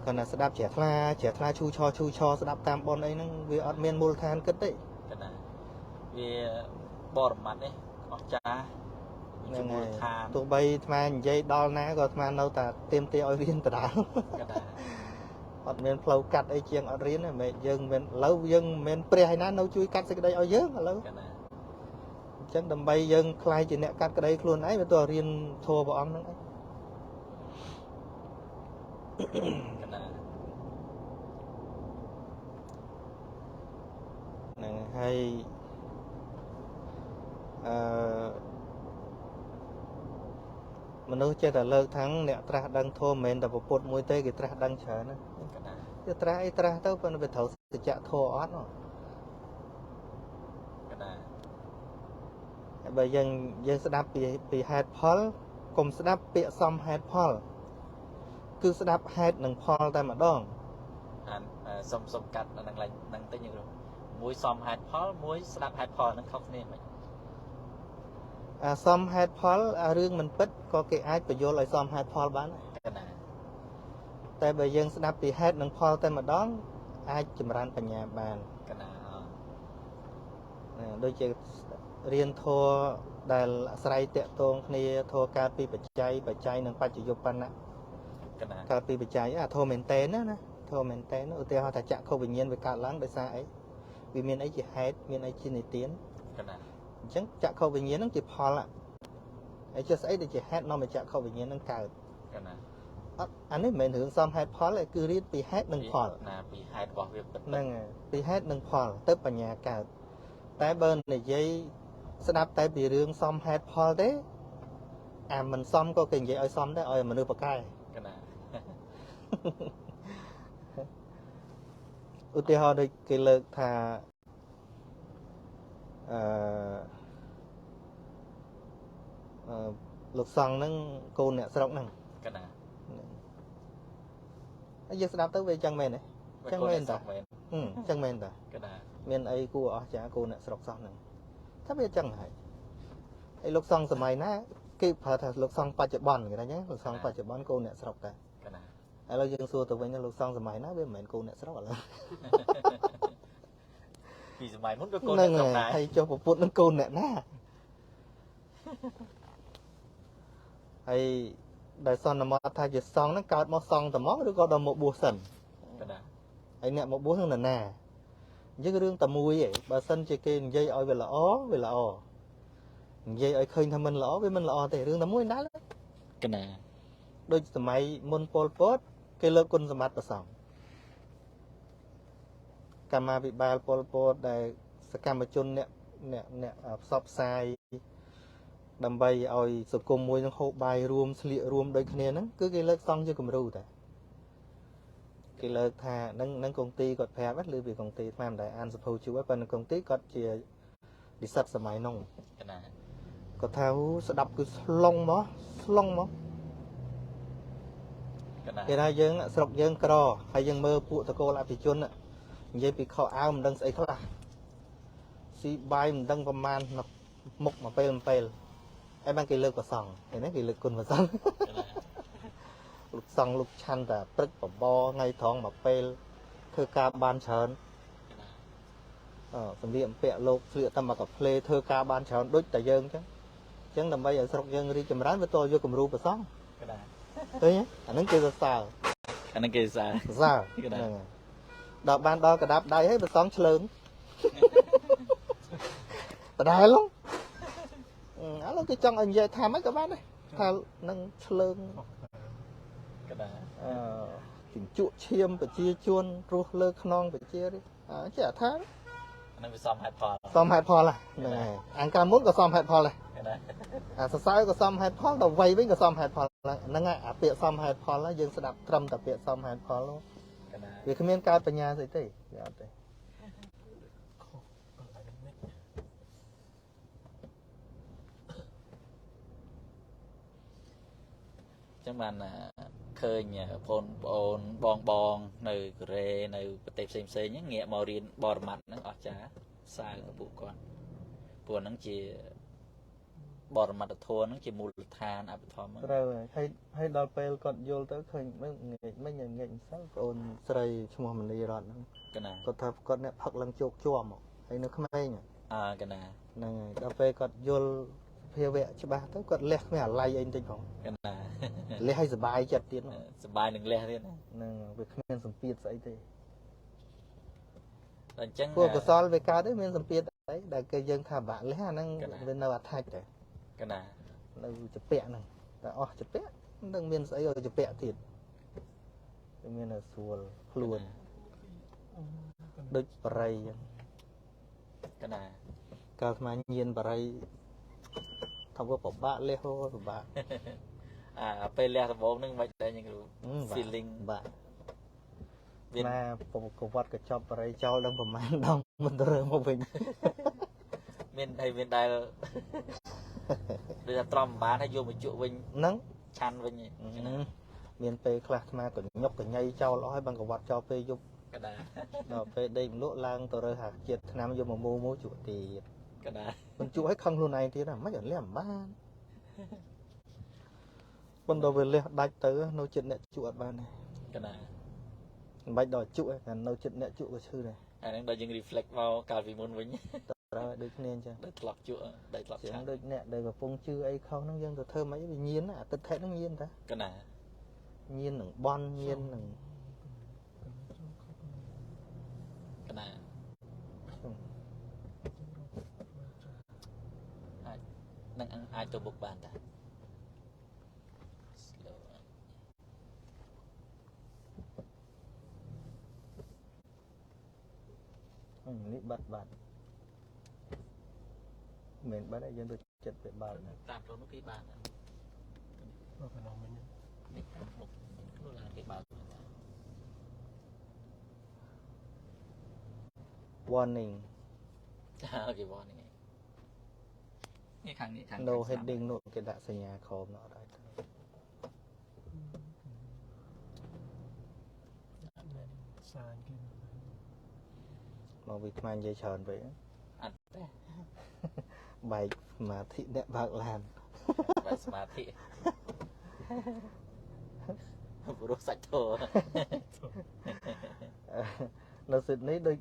ขณะสดับเฉียดลาชูชอสดับตามบอลไอ้นั่งเวียอัดเมียนมูลธานกึศได้เวียบอร์มัดเนี่ยออกจ้าตัวใบทำไมใจดอลนะก็ทำไมเราแต่เต็มตีเอาเรียนแต่ดาวอดเมนเพลากัดไอเชียงอดเรียนเนี่ยยังเมนเรายังเมนเปรี้ยให้นั้นเราช่วยกัดสักได้เอาเยอะแล้วจังดำใบยังคลายจีเนี่ยกัดกระไดคลุนไอ้เป็นตัวเรียนโทรบอกนั่นไอ้ให้มันต้องเจอแต่เลิกทั้งเนี่ยตราดังโทรเมนแต่ปวดมวยเตะกี่ตราดังเฉยนะจะตราไอ้ตราเต้าเป็นไปเถาสิจะโทรออสเนาะใบยังสดับปีแฮดพอลกลมสดับเปียซอมแฮดพอลคือสดับแฮดหนึ่งพอลแต่มาดองสมกัดนั่งไรนั่งเต้นอย่างไรมวยซอมแฮดพอลมวยสดับแฮดพอลนั่งเขาเนี่ยไหมซอมแฮดพอลเรื่องมันปิดก็เกี่ยประโยชน์เลยซอมแฮดพอลบ้านแต่ใบยังสนับปีแฮดหนึ่งพอลแต่มาดองอาจจำรันปัญญาบานโดยจะเรียนโทได้ใส่เตะตรงนี้โทการปีปัจจัยหนึ่งปัจจุบันนะการปีปัจจัยโทเมนเตนนะโทเมนเตนอุตส่าห์ถ้าจะเข้าไปเงียนไปการล้างโดยสายวิมีนไอจีแฮดมีนไอจีในเตียนจังจะเข้าไปเงียนนั่งจีพอละไอ้เจ้าไอ้เด็กจีแฮดน้องไปจะเข้าไปเงียนนั่งเกิดอันนี้เหมือนถึงซ้อมแฮดพอลเลยคือเรียนปีแฮดหนึ่งพอลปีแฮดบอกเรียบนั่งปีแฮดหนึ่งพอลเติบปัญญาเกิดแต่เบิร์นในยัยสนับแต่ปีเรื่องซ้อมแฮดพอลเด้มันซ้อมก็เก่งยัยเอาซ้อมได้เอามันดูปากกายอุทิศโดยเกลือทาลูกซองนั่งกูเนี่ยสลบนั่งไอ้ยังสดับตัวไปจังเมนเนี่ยจังเมนแต่จังเมนแต่เมนไอ้กูอ๋อจ้ากูเนี่ยสลบซองนั่งถ้าไม่จังไงไอ้ลูกซองสมัยนะกี่พอถ้าลูกซองปัจจุบันกันนะเนี่ยลูกซองปัจจุบันกูเนี่ยสลบแต่ไอ้เรายังสู้ตัวไปเนี่ยลูกซองสมัยนะเว้ยเหมือนกูเนี่ยสลบแล้วปีสมัยมุ้งก็โกนตรงไหนให้เจ้าปุตนั่งโกนเนี่ยนะไอ้ได้ซอนมาถ้าจะซองนั่งกอดมาซองแต่มอหรือก็ดมบัวสันไอ้เนี่ยบัวทั้งนั้นน่ะยิ่งเรื่องตะมุยไอ้บาสันจะเก่งยัยเอาเวลาอ้อยัยเอาเคยทำมันล้อเว้มันล้อแต่เรื่องตะมุยนั่นแหละกันนะโดยสมัยมนโปลโพสเกลือกุนสมัติประสองการมาบิบาลโปลโพสได้สกัมจุนเนี่ยซอบไซดำใบเอาสกุลมวยทั้งหกใบรวมเฉลี่ยรวมโดยคะแนนนั้นคือเกลือซองจะกลุ่มรู้แต่เกลือท่านั่งกงตีกดแพ้วัดหรือบีกงตีมาได้อันสปูชื่อว่าเป็นกงตีกดเชียดิสัตสมัยนงก็เท้าสดับคือลงมั้เวลายังสลบยังกรอให้ยังเมื่อปุตะโกลาปิจุนอ่ะยังปีข้าวอ้าวมันดังใส่เขาละสีใบมันดังประมาณมุกมาเปลไอ้บางกีเลิกกว่าซองเห็นไหมกีเลิกกุนกว่าซองลูกซองลูกชันแต่ปรึกปบไงท้องมาเปลเธอกาบานเฉินสมเด็จเปียโลกเสือตำมากับเพลเธอกาบานเฉินด้วยแต่ยังจังทำไมอย่างสลบยังรีจำร้านไปตัวโยกมรูกว่าซองตัวนี้อันนั้นคือซาอันนั้นคือซาดอกบานดอกกระดับได้ให้เป็นซองเฉลิมแต่ได้ลงเราจะจังอันใหญ่ทำให้กับบ้านเลย ថានឹងឆ្លើង កណា ជញ្ជក់ឈាមប្រជាជនរស់លើខ្នងប្រជានេះចេះថា នឹងវាសមហេតុផល សមហេតុផលហ្នឹងហើយអង្ការមុនក៏សមហេតុផលដែរ កណា សរសើរក៏សមហេតុផលដល់វ័យវិញក៏សមហេតុផលហ្នឹងហើយអាពាក្យសមហេតុផលយើងស្ដាប់ត្រឹមតែពាក្យសមហេតុផលនោះ កណា វាគ្មានកើតបញ្ញាស្អីទេវាអត់ទេ ចឹងបានឃើញបងបងនៅកូរ៉េនៅប្រទេសផ្សេងហ្នឹងងាកមករៀនបរមត្តហ្នឹងអស្ចារ្យសើកពួកគាត់ពួកហ្នឹងជាបរមត្តធម៌ហ្នឹងជាមូលដ្ឋានអភិធម្ម ត្រូវហើយដល់ពេលគាត់យល់ទៅឃើញមិនងាយម្សិលបងអូនស្រីឈ្មោះមនីរតហ្នឹង កណា គាត់ថាគាត់អ្នកផឹកឡើងជោគជាប់មកហើយនៅក្មេង កណា ហ្នឹងហើយដល់ពេលគាត់យល់ភាវៈច្បាស់ទៅគាត់លះគ្មានអាល័យអីបន្តិចផង កណា លះឲ្យសុបាយចិត្តទៀត សបាយនឹងលះទៀតណា ហ្នឹងវាគ្មានសម្ពាធស្អីទេ អញ្ចឹង ពួកកុសលវាកើតទេមានសម្ពាធអីដែលគេយើងថាបាក់លះអាហ្នឹងវានៅអត្ថាច់តែ កណា នៅចពាក់ហ្នឹងតែអស់ចពាក់នឹងមានស្អីឲ្យចពាក់ទៀតវាមានតែស្រួលខ្លួនដូចបរិយអញ្ចឹង កណា កាលស្មានញៀនបរិយថាវាពិបាកលះហូពិបាក ពេលលះដំបូងហ្នឹងមិនដែរញ៉ឹងគ្រូ feeling បាក់ វា ណាពុកវត្តក៏ចប់បរិយចោលដល់ប្រហែលដងមិនទៅរើមកវិញ មានហើយមានដែលដូចថាត្រំបានហើយយកមកជក់វិញ ហ្នឹង ឆាន់វិញហ្នឹង មានពេលខ្លះអាត្មាក៏ញុកកញ្ញៃចោលអស់ហើយបានក៏វត្តចោលពេលយប់ កណា ដល់ពេលដេកម្លក់ឡើងទៅរើហាជាតិឆ្នាំយកមកមូជក់ទៀត កណា មិនជក់ឲ្យខឹងខ្លួនឯងទៀតណាមិនអត់លះមិនបានប៉ុន្តែវាលះដាច់ទៅនៅចិត្តអ្នកជក់អត់បានទេ កណា មិនបាច់ដល់ជក់ទេតែនៅចិត្តអ្នកជក់ក៏ឈឺដែរ អាហ្នឹងដល់យើង reflect មកកាលពីមុនវិញ ត្រូវឲ្យដូចគ្នាអញ្ចឹង ដល់ធ្លាប់ជក់ដល់ធ្លាប់ ចឹ ឆា ង ន់ ដូចអ្នកដែលកំពុងជឿអីខុសហ្នឹងយើងទៅធ្វើមិនវាញៀនណាអាទិដ្ឋិហ្នឹងញៀនតា កណា ញៀននឹងបន់ញៀននឹង កណានឹងអាចទៅបុកបានតា slow នេះបាត់មិនបាត់ឲ្យយើងទៅចិត្តវាបាល់ តាមផ្លូវនោះគេបាន មកកន្លងមិញ នេះតាមមុខខ្លួនឡើងគេបើក warning គេវ៉ានេះនេះខាងនេះខាង no heading នោះគេដាក់សញ្ញាខមនោះអត់ឲ្យទៅ សាញគេ មកវាថ្មនិយាយច្រើនពេក អត់ទេ បែកសមាធិអ្នកបើកឡាន បែបសមាធិព្រោះសាច់ធោ នៅសិតនេះដូ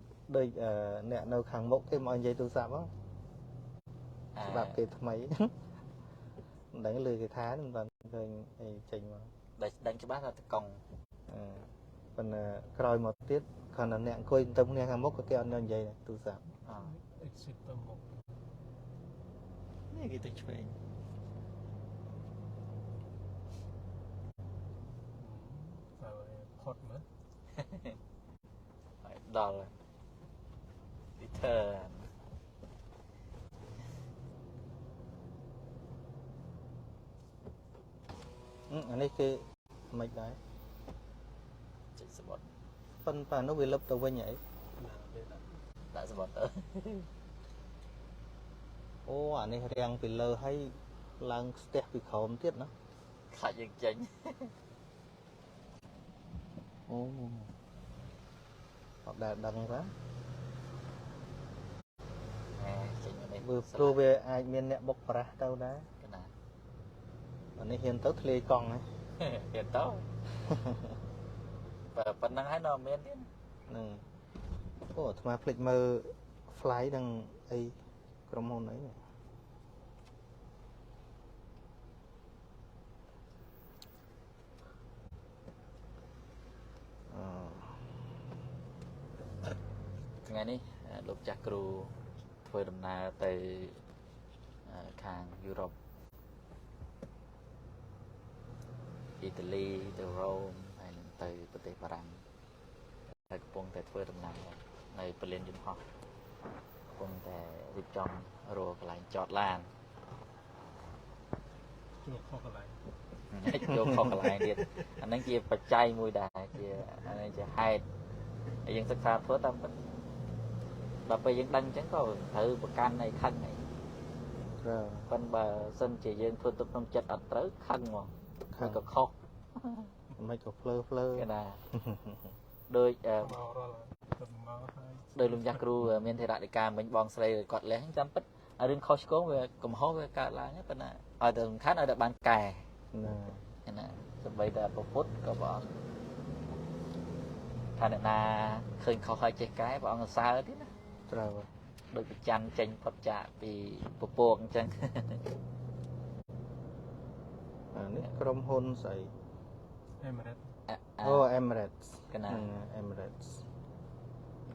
ចអ្នកនៅខាងមុខគេមកនិយាយទូរស័ព្ទហ៎ស្ដាប់គេថ្មីមិនដឹងលឺគេថាមិនបានឃើញអីចេញមក ដែលដឹងច្បាស់ថាតកង់ ប៉ុន្តែក្រោយមកទៀតគ្រាន់តែអ្នកអង្គុយទៅគ្នាខាងមុខក៏គេអត់នៅនិយាយដែរទូរស័ព្ទ exit ទៅមុខ នេះគេទៅឆ្វេង ទៅផុតមើល ហើយដល់ return អានេះគេមិនដែរ ចុចសបត់ ប៉ុន្តែនោះវាលឹបទៅវិញអី ដាក់សបត់ទៅ អូអានេះរាំងពីលើហើយឡើងស្ទះពីក្រោមទៀតណា ខ្លាចយើងចេញ អូអត់ដែលដឹងទេ ចេញមកនេះ វាព្រោះវាអាចមានអ្នកបុកប្រាស់ទៅដែរ កណា អានេះហ៊ានទៅធ្លាយកង់ហ្នឹង ទៀត ទៅបើប៉ុណ្ណឹងហើយនៅមានទៀត ហ្នឹងអូអាត្មាភ្លេចមើល flight នឹងអីក្រុមហ៊ុនអីថ្ងៃនេះលោកចាស់គ្រូធ្វើដំណើរទៅខាងយុរ៉ុប អ៊ីតាលីទៅរ៉ូមហើយនឹងទៅប្រទេសបារាំងតែកំពុងតែធ្វើដំណើរនៅពលានយន្តហោះកំពុងតែរៀបចំរកកន្លែងចតឡាន ជួបខុសកន្លែង យកខុសកន្លែងទៀតអាហ្នឹងជាបច្ច័យមួយដែរជាអានេះជាហេតុហើយយើងសិក្សាធ្វើតាមពិតដល់ពេលយើងដឹងអញ្ចឹងក៏ត្រូវប្រកាន់ឲ្យខឹងហើយ ត្រូវ ប៉ុន្តែបើសិនជាយើងធ្វើទុកក្នុងចិត្តអត់ត្រូវខឹងហ្មង ខឹង ក៏ខុស មិនក៏ភ្លើ គេណាដោយ មករាល់ទៅមកហើយ ដោយលោកចាស់គ្រូមានធរណិកាមិញបងស្រីគាត់លះចាំពិតរឿងខុសឆ្គងវាកំហុសវាកើតឡើងប៉ុន្តែឲ្យតែសំខាន់ឲ្យតែបានកែ ណា ណាសម្បីតែពុទ្ធក៏ព្រះអង្គថាអ្នកណាឃើញខុសហើយចេះកែព្រះអង្គសើទៀតណា ត្រូវ ដោយប្រច័នចេញផុតចាកពីពពកអញ្ចឹង អានេះក្រុមហ៊ុនស្អី អេមរ៉េត អូ Emirates កណា Emirates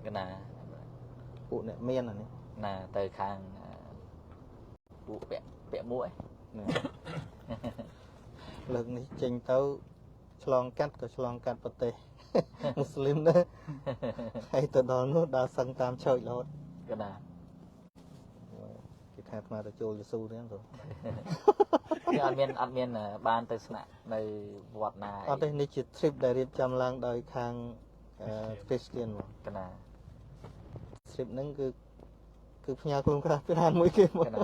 កណា ពួកអ្នកមានអានេះ ណាទៅខាងពួកពាក់មួកឯ ណា លើកនេះចេញទៅឆ្លងកាត់ក៏ឆ្លងកាត់ប្រទេស មូស្លីមដែរហើយទៅដល់នោះដើរសឹងតាមឆោចរហូត កណា គេថាអាត្មាទៅចូលយេស៊ូទៀតទៅ គឺអត់មានបានទៅស្នាក់នៅវត្តណា អត់ទេនេះជា trip ដែលរៀបចំឡើងដោយខាង Christian មក កណា trip ហ្នឹងគឺផ្ញើខ្លួនក្រាស់ពីណាមួយគេមក កណា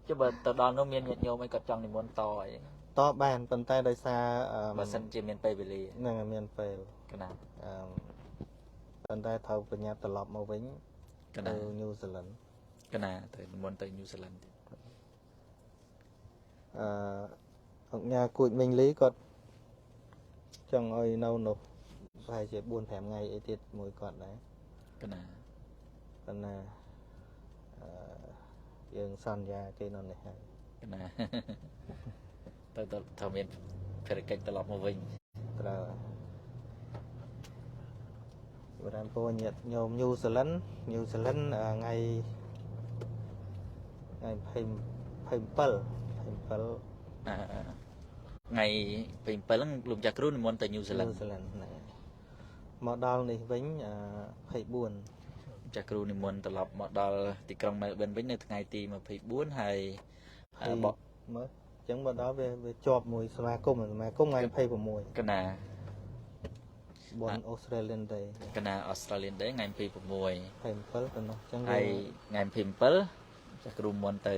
ចុះបើទៅដល់នោះមានញាតិញោមអីគាត់ចង់និមន្តតអី តបានប៉ុន្តែដោយសារ បើសិនជាមានពេលវេលា ហ្នឹងហើយមានពេល កណា ប៉ុន្តែត្រូវប្រញាប់ត្រឡប់មកវិញ កណា ទៅ New Zealand កណាទៅនិមន្តទៅញូហ្សេឡង់ទៀត អង្គញាគួចមីងលីគាត់ចង់ឲ្យនៅនោះប្រហែលជា 4-5 ថ្ងៃអីទៀតមួយគាត់ដែរ កណា ប៉ុន្តែយើងសន្យាគេនៅនេះហើយក ណា ទៅត្រូវមានភារកិច្ចត្រឡប់មកវិញ ត្រូវបរានពូញាតិញោម New Zealand ថ្ងៃ27ថ្ងៃ27ហ្នឹងលោកចាស់គ្រូនិមន្តទៅញូហ្សេឡង់ ហ្នឹងមកដល់នេះវិញ24 ចាស់គ្រូនិមន្តត្រឡប់មកដល់ទីក្រុងមែលប៊នវិញនៅថ្ងៃទី24ហើយបក មើលអញ្ចឹងមកដល់វាជាប់មួយសមាគមថ្ងៃ26 កណា បន Australian Day កណា Australian Day ថ្ងៃ26 27ទៅនោះអញ្ចឹង ហើយថ្ងៃ27ចាស់គ្រូនិមន្តទៅ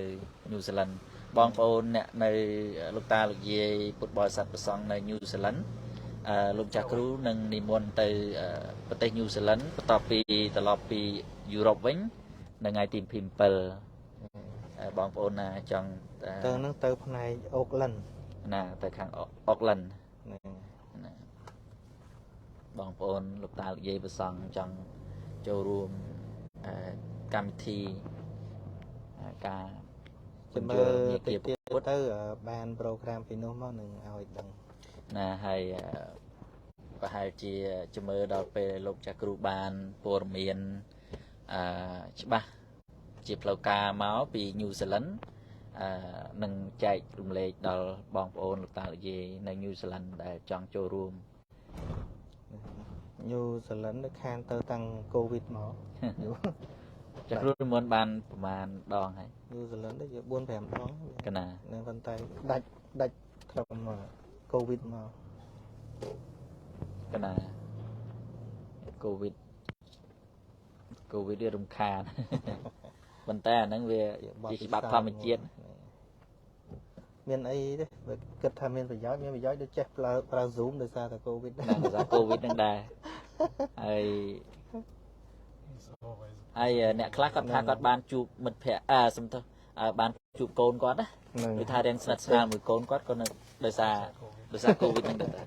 ញូហ្សេឡង់បងប្អូនអ្នកនៅលោកតាលោកយាយពុទ្ធបរិស័ទប្រសង់នៅញូហ្សេឡង់លោកចាស់គ្រូនឹងនិមន្តទៅប្រទេសញូហ្សេឡង់បន្ទាប់ពីត្រឡប់ពីយុរ៉ុបវិញនៅថ្ងៃទី27បងប្អូនណាចង់ ទៅនឹងទៅផ្នែក Auckland ណាទៅខាងអុកឡែន ហ្នឹង ណាបងប្អូនលោកតាលោកយាយប្រសង់ចង់ចូលរួមកម្មវិធីការ ចាំមើលតិចទៀតទៅបានប្រូក្រាមពីនោះមកនឹងឲ្យដឹង ណាហើយប្រហែលជាជំរឿដល់ពេលលោកចាស់គ្រូបានព័ត៌មានច្បាស់ជាផ្លូវការមកពីញូហ្សេឡង់នឹងចែករំលែកដល់បងប្អូនលោកតាលោកយាយនៅញូហ្សេឡង់ដែលចង់ចូលរួម New Zealand នៅខានទៅតាំង COVID មក ចាស់គ្រូនិមន្តបានប្រហែលដងហើយ New Zealand ទៅជា 4-5 ដង កណា នឹងប៉ុន្តែដាច់ត្រឹមមក COVID មក កណាកូវីដវារំខាន ប៉ុន្តែអាហ្នឹងវាជាច្បាប់ធម្មជាតិ មានអីទេបើគិតថាមានប្រយោជន៍ដូចចេះប្រើ Zoom ដោយសារតែ COVID ណាដោយសារកូវីដហ្នឹងដែរហើយអ្នកខ្លះគាត់ថាគាត់បានជួបមិត្តភ័ក្តិសំទោសបានជួបកូនគាត់ណា នឹង ដូចថារៀងស្និទ្ធស្នាលមួយកូនគាត់ក៏នៅដោយសារកូវីដហ្នឹងដែរ